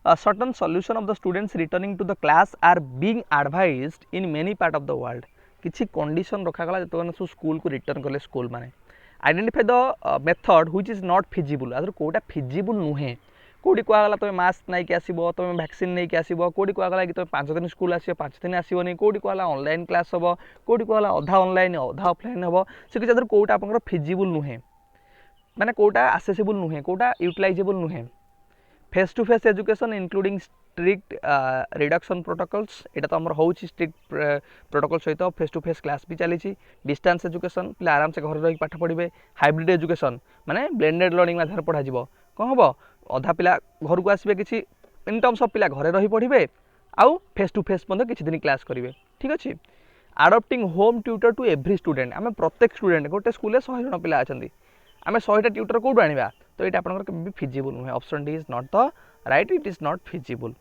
certain solution of the students returning to the class are being advised in many part of the world किछि कंडीशन रखा गला जतन सु स्कूल को रिटर्न करले स्कूल माने identify the method which is not feasible other कोटा फिजिबल नुहे कोडी कोआ गला तो मास्क नै के आसीबो तो वैक्सीन नै के आसीबो कोडी कोआ गला कि तो 5 दिन स्कूल आसीबो 5 दिन आसीबो नै कोडी कोआ गला ऑनलाइन क्लास हबो कोडी कोआ गला आधा ऑनलाइन आधा ऑफलाइन हबो से कि अदर कोटा आपन फिजिबल नुहे माने कोटा एक्सेसिबल नुहे कोटा यूटिलाइजेबल नुहे face to face education including strict reduction protocols एटा तो हमर होउची स्ट्रिक्ट प्रोटोकॉल सहित फेस टू फेस क्लास भी चली छी डिस्टेंस एजुकेशन पिला आराम से घर रही पाठ पढ़िबे हाइब्रिड एजुकेशन माने ब्लेंडेड लर्निंग माध्यम पढ़ा जिवो कोन हबो आधा पिला घर को आसीबे किछि इन टर्म्स ऑफ पिला घरे रही पढ़िबे आउ फेस टू फेस बंद किछि दिन क्लास करिवे ठीक अछि adopting home tutor to every student आमे प्रत्येक स्टूडेंट गोटे स्कूल 100 जन पिला अछंती आमे 100 टा ट्यूटर कोड आनिबा तो ये आपन भी फिजिबल नुहे option D is not the right it is not feasible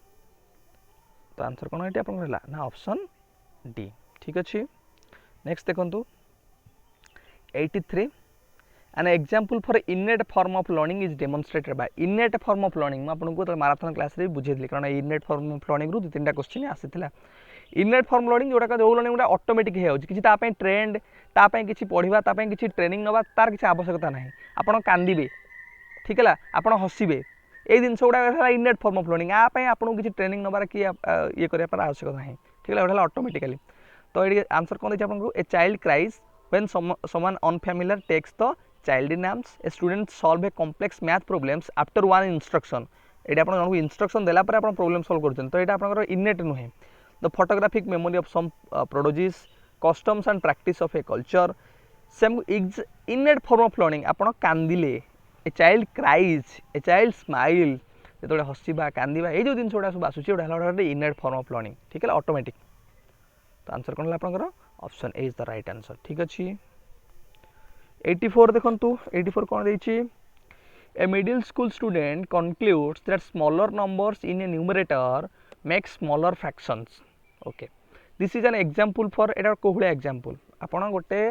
तो आंसर कोन एटी आपन रहला ना ऑप्शन डी ठीक अछि नेक्स्ट देखंतु 83 an example for innate form of learning is demonstrated by innate form of learning आपन को मैराथन क्लास रे बुझे दिले कारण इनेट फॉर्म ऑफ लर्निंग रु दु तीनटा क्वेश्चन आसीथिला इनेट फॉर्म लर्निंग जोटा का जो लर्निंग ऑटोमेटिक हे होची किछि ता पय ट्रेंड ता पय किछि पढिबा ता पय किछि ट्रेनिंग नबा तार किछि आवश्यकता नाही आपन कांदीबे ठीक है आपन हसिबे ए दिन गुड़ा इनेट फॉर्म ऑफ लर्निंग आ पय आपन किछि ट्रेनिंग नबार कि ये करिया पर आवश्यकता नाही ठीक है ओटा ऑटोमेटिकली तो ये आंसर कोन दै आपन a child cries when someone unfamiliar takes the child names a student solve a complex math problems after one instruction एटा आपन जनको इंस्ट्रक्शन देला पर आपन प्रॉब्लम सॉल्व करछन तो एटा आपन इनेट नुहे the photographic memory of some prodigies customs and practice of a culture same is innate form of learning आपन कांदिले a child cries a child smile जो हसवा कांदा ये जिन गुड़ा सब आसूँ गोटे इनेट फॉर्म ऑफ लर्निंग ठीक है ऑटोमेटिक तो आंसर कौन है आपंकर option A is the right answer ठीक अच्छे 84 देखंतु 84 कौन देछि a middle school student concludes that smaller numbers in a numerator make smaller fractions okay this is an example for एटा को भले एग्जांपल आपण गोटे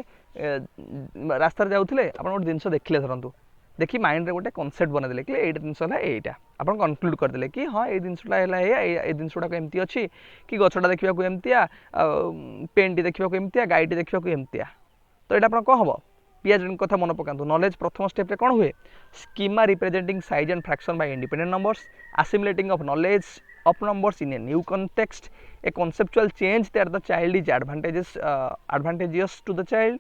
रास्ता जाउथिले आपण गोटे जिंस देखिले धरंतु देखि माइंड रे गोटे कांसेप्ट बना देले कि एटा जिंस हला एटा आपण कंक्लूड कर देले कि हां ए जिंसटा हला ए जिंसटा को एमती अछि कि गछटा देखिबा को एमतिया पेनटी देखिबा को एमतिया गाइटी देखिबा को एमतिया तो एटा आपण को हबो पीएचडी कथा मन पकांतु नॉलेज प्रथम स्टेप रे कोन हुए schema representing size and fraction by independent numbers assimilating of knowledge of numbers in a new context a conceptual change that the child is advantageous to the child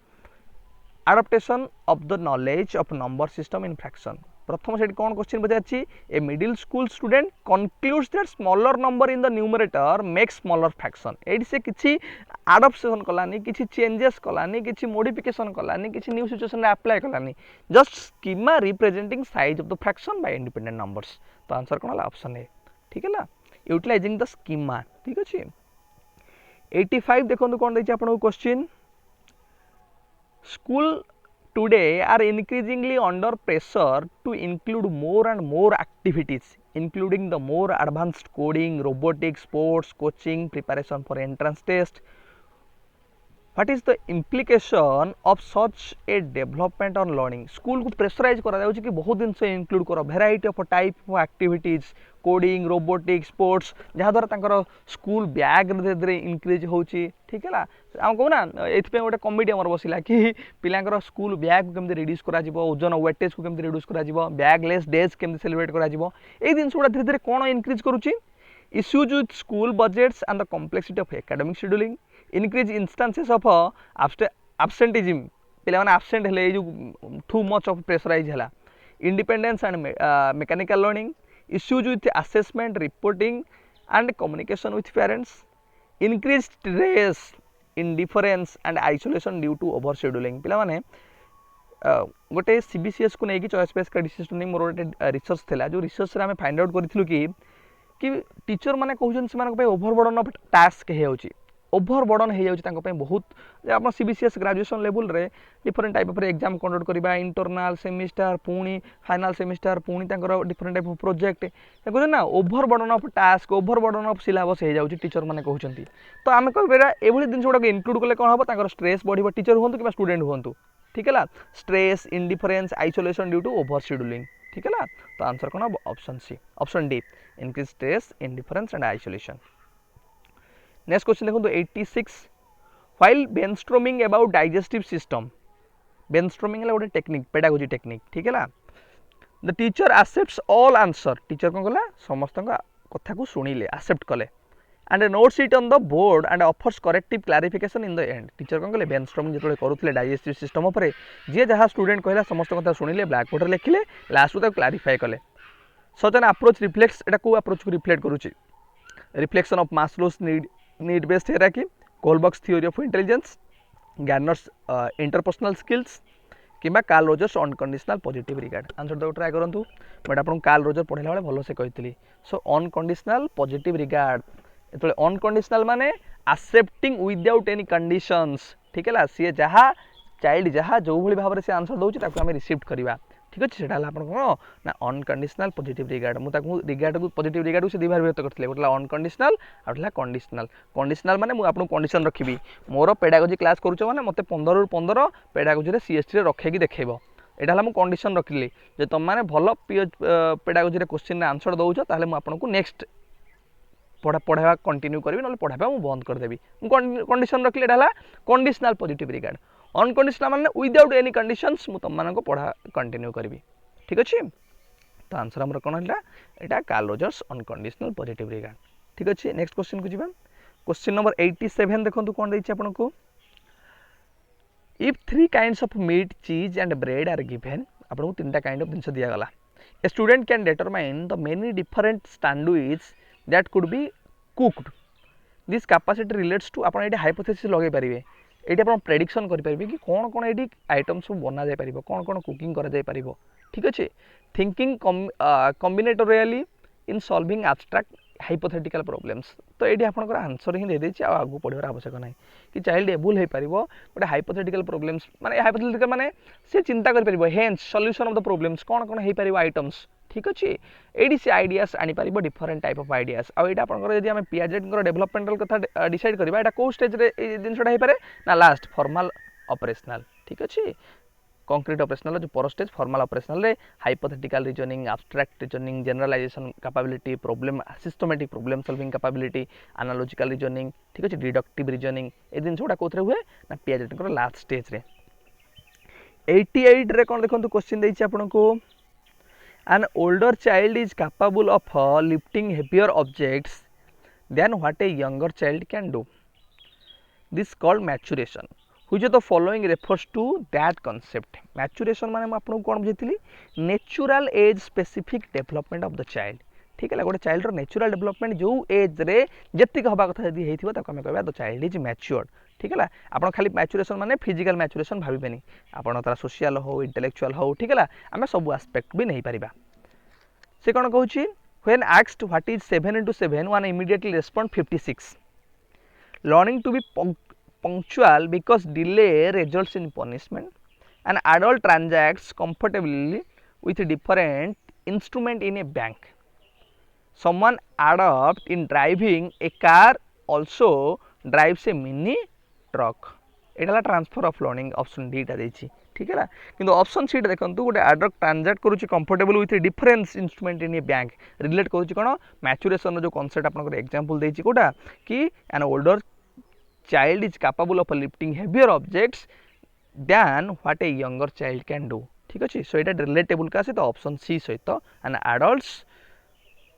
adaptation of the knowledge of number system in fraction प्रथम set कौन question बजाची a middle school student concludes that smaller number in the numerator make smaller fraction एडी से किछि adoption Kalani किछि changes Kalani किछि modification Kalani किछि new situation रे apply Kalani just schema representing size of the fraction by independent numbers तो answer कोन होला option A ठीक है ना यूटिलाइजिंग द स्कीमा ठीक अछि 85 देखंतु कोन दैछि आपन question school today are increasingly under pressure to include more and more activities including the more advanced coding robotics sports coaching preparation for entrance test What is the implication of such a development on learning? School को pressurise करा जाउछि कि बहुत दिन से include करो variety of type of activities coding robotics sports जहाँ द्वारा तांकर स्कूल बैग धीरे धीरे इंक्रीज होउछि ठीक है आम कहू ना एथि गोटे कमिटी आमर बसिला कि पिलांकर स्कूल बैग को केमती रिड्यूस करा जिवो ओजन वेटेज को केमती रिड्यूस करा जिवो बैगलेस डेज केमती सेलिब्रेट करा जिवो ए दिन गुड़ा धीरे धीरे कोन increase करूछि issues with school budgets and the complexity of academic scheduling increase instances of absenteeism पिला माने absent हेले जो too much of pressurize हला independence and mechanical learning issues with assessment reporting and communication with parents increased stress indifference and isolation due to overscheduling पिला माने गोटे CBCS को लेकिन चॉइस बेस्ड डिसीजन मोर गोटे रिसर्च थिला जो रिसर्च रे हमें फाइंड आउट करथिलु कि टीचर माने कहउछन से मानक पे ओवरबर्डन ऑफ टास्क हे जाउची ओवरबर्डन हे जाउची तांको पे बहुत जे आपण सीबीसीएस ग्रेजुएशन लेवल रे different type of exam conduct करबा इंटरनल सेमिस्टर पुणी फाइनल सेमिस्टर पुणी तांकर डिफरेंट टाइप ऑफ प्रोजेक्ट कहउछन ना overburden of task overburden of syllabus हे जाउची टीचर माने कहउछंती तो आमे कहबेरा एभली दिन जोडा इंक्लूड करले कोन हबो तांकर स्ट्रेस बढ़िबो टीचर होंतु कि स्टूडेंट होंतु ठीक है stress indifference isolation due to over scheduling ठीक है तो आंसर कौन हम option C option D increase stress indifference and isolation next question देखो 86 while brainstorming about digestive system brainstorming है गोटे टेक्निक पेडागोजी टेक्निक ठीक है the teacher accepts all answer teacher कौन कला समस्त कथा को सुनिले एक्सेप्ट कले and notes it on the board and offers corrective clarification in the end teacher कौन कले ब्रेनस्टॉर्मिंग जेतले करूथले डाइजेस्टिव सिस्टम ऊपर जे जहाँ स्टूडेंट कहला समस्त कथा सुनिले ब्लैक बोर्ड रे लिखिले लास्ट को क्लारिफाई कले सच एन अप्रोच रिफ्लेक्ट्स एटा को अप्रोच को रिफ्लेक्ट करूची reflection of Maslow's need based hierarchy Kohlberg's theory of intelligence Garner's interpersonal skills किंबा Carl Rogers unconditional positive regard answer दो ट्राई करंतु बट आपन कार्ल रोजर पढेला बेले भलो से कहितली सो अनकंडीशनल पॉजिटिव रिगार्ड एतले अनकंडीशनल माने एक्सेप्टिंग विदाउट एनी कंडीशंस ठीक है सी जहाँ चाइल्ड जहाँ जो भाई भाव में से आंसर दूसरी ताको आम रिसीव करवा ठीक अच्छे से आप कौन ना अनकंडीशनल पॉजिटिव रिगार्ड मुझे रिगार्ड को पॉजिटिव रिगार्ड को से दुबार व्यक्त करते गोटे अनकंडीशनल आउट कंडीशनल कंडीशनल माने मुझे आपको कंडीशन रखी मोर पेडागोजी क्लास करुच मैंने मत 15 ରୁ 15 पेडागोजी सीएसटी रखे देखेब यहाँ मुझे कंडीशन रखिली जे तुम मैंने भल पेडागोजी क्वेश्चन आंसर दौच ताहले मु आपको नेक्स्ट पढ़ावा कंटिन्यू करी ना पढ़ावा मुझे बंद करदेवी कंडीशन रखिले कंडीशनल पॉजिटिव रिगार्ड अनकंडीशनल माने विदाउट एनी कंडीशंस मु तुम मानको पढ़ा कंटिन्यू करी ठीक अच्छे तो आंसर हमर कोन हला एटा Karl Rogers unconditional positive regard ठीक अच्छे नेक्स्ट क्वेश्चन को जीवा क्वेश्चन नंबर 87 देखंतु कोन दैछि आपनको if 3 kinds of meat cheese and bread are given आपनको तीनटा काइंड ऑफ जिंस दिया गला a student can determine the many different sandwich that could be cooked this capacity relates to आपण एटी हाइपोथेसिस लगे पारिबे एटी आपण प्रेडिक्शन करि पारिबे कि कोन कोन एटी आइटम सब बना जाय पारिबो कोन कोन कुकिंग करा जाय पारिबो ठीक अछि thinking combinatorially in solving abstract hypothetical problems तो एटी आपनकर आंसर ही दे देछि आ आगु पढिबार आवश्यक नै कि चाइल्ड एबल हे पारिबो गोटे हाइपोथेटिकल प्रॉब्लम्स माने हाइपोथेटिकल माने से चिंता करि पारिबो hence solution of the problems कोन कोन हे पारिबो आइटम्स ठीक अच्छे ये से आइडियास आनी पारिबो डिफरेंट टाइप ऑफ आइडियास आ एटा आपनकर यदि हम पियाजेट डेवलपमेंटल कथा डिसाइड करबा एटा को स्टेज रे ए जिनसटा हे पारे ना लास्ट फॉर्मल ऑपरेशनल ठीक अच्छे कंक्रीट ऑपरेशनल जो पर स्टेज फॉर्मल ऑपरेशनल रे hypothetical reasoning abstract reasoning generalization capability problem systematic problem solving capability analogical reasoning ठीक अच्छे डिडक्टिव रीजनिंग ए जिनसटा कोथरे हुए ना पियाजेट कर लास्ट स्टेज रे 88 रे कोन देखंतु क्वेश्चन देछि आपनको an older child is capable of lifting heavier objects than what a younger child can do. This is called maturation. Which of the following refers to that concept? Maturation माने मैं आपको कौन बुझेतिली natural age specific development of the child. ठीक है गोटे child natural development जो as रे जतिक हवा कथा यदि हेतिबो ताको हमें कहबा द चाइल्ड इज मैच्योर्ड ठीक है आपन खाली मैच्योरेशन माने फिजिकल मैच्योरेशन भाबिबेनी आपन तारा सोशल हो इंटेलेक्चुअल हो ठीक है आमे सब एस्पेक्ट भी नहीं परिबा से कोन कहूची when asked what is 7 into 7 one immediately respond 56 learning to be punctual because delay results in punishment an adult transacts comfortably with different instrument in a bank someone adept in driving a car also drives a mini truck एटा transfer of learning option डीटा देछि ठीक है किंतु option C देखो गोटे adult transact करूची comfortable with difference instrument in a bank relate करूची कोन मैच्योरेशन जो कांसेप्ट आपन एग्जांपल देछि कोटा कि an older child is capable of lifting heavier objects then what a younger child can do ठीक अच्छे सो ये रिलेटेबल का सहित ऑप्शन सी सहित an adults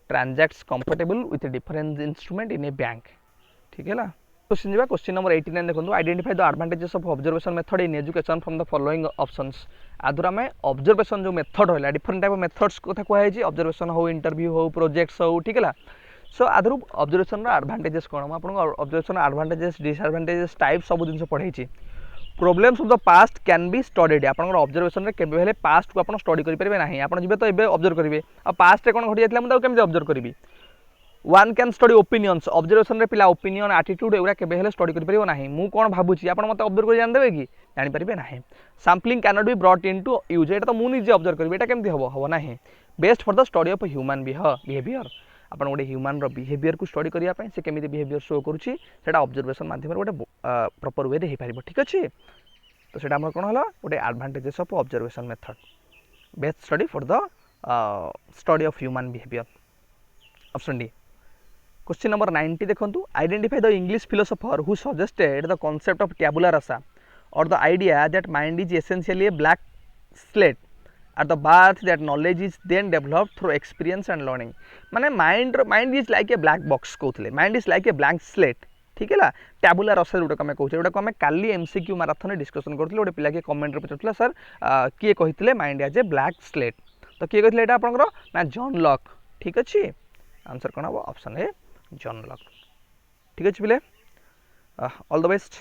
transacts comfortable with difference instrument in a bank ठीक है क्वेश्चन जी क्वेश्चन नंबर 89 देखो identify the advantages of observation method in education from the following options आदर आम ऑब्जर्वेशन जो मेथड रहा डिफरेंट टाइप ऑफ मेथड्स कथा कहुई observation हो इंटरव्यू हो प्रोजेक्ट्स हो ठीक है सो आदर ऑब्जर्वेशन एडवांटेजेस कौन मुझे ऑब्जर्वेशन एडवांटेजेस डिसएडवांटेजेस टाइप सब जिन पढ़ाई problems of the past can be studied आप ऑब्जर्वेशन केबे पास्ट को आप स्टडी करेंगे ना आप जी तो ये ऑब्जर्व करेंगे आ पास्ट कौन घटी जाता मुझे केमी ऑब्जर्व करी one can study opinions observation रे पिला ओपिनियन एटीट्यूड एगुड़ा केबे स्टडी कर परिबो नाही मु कोन भाबुची आपण मते ऑब्जर्व कर जान देबे कि जानि परिबे नाही sampling can not be brought into use एटा तो मु निजे ऑब्जर्व करबे एटा केमति हबो नाही best for the study of human behaviour आपण गोटे ह्यूमन रो बिहेवियर को स्टडी करिया पय से केमिति बिहेवियर शो करूची सेटा ऑब्जर्वेशन माध्यम रे गोटे प्रॉपर वे रे हे परिबो ठीक अछि तो सेटा हमर कोन हला गोटे advantages of observation method best study for the study of human behavior option D question number 90 देखो identify the English philosopher who suggested the concept of tabula rasa or the idea that mind is essentially a black slate at the birth that knowledge is then developed through experience and learning माने mind is like a black box कहते mind is like a blank slate ठीक है टैबुला रसा जोटा आम कहते जोटा आम काली एमसीक्यू मैराथन डिस्कसन करते गोटे पिला कमेंट पचार सर किए कहते mind as a black slate तो किए कहते यहाँ आपंकर ना जॉन लॉक ठीक अच्छे आंसर कौन हम ऑप्शन ए जॉन लॉक ठीक अच्छे पिले ऑल द बेस्ट।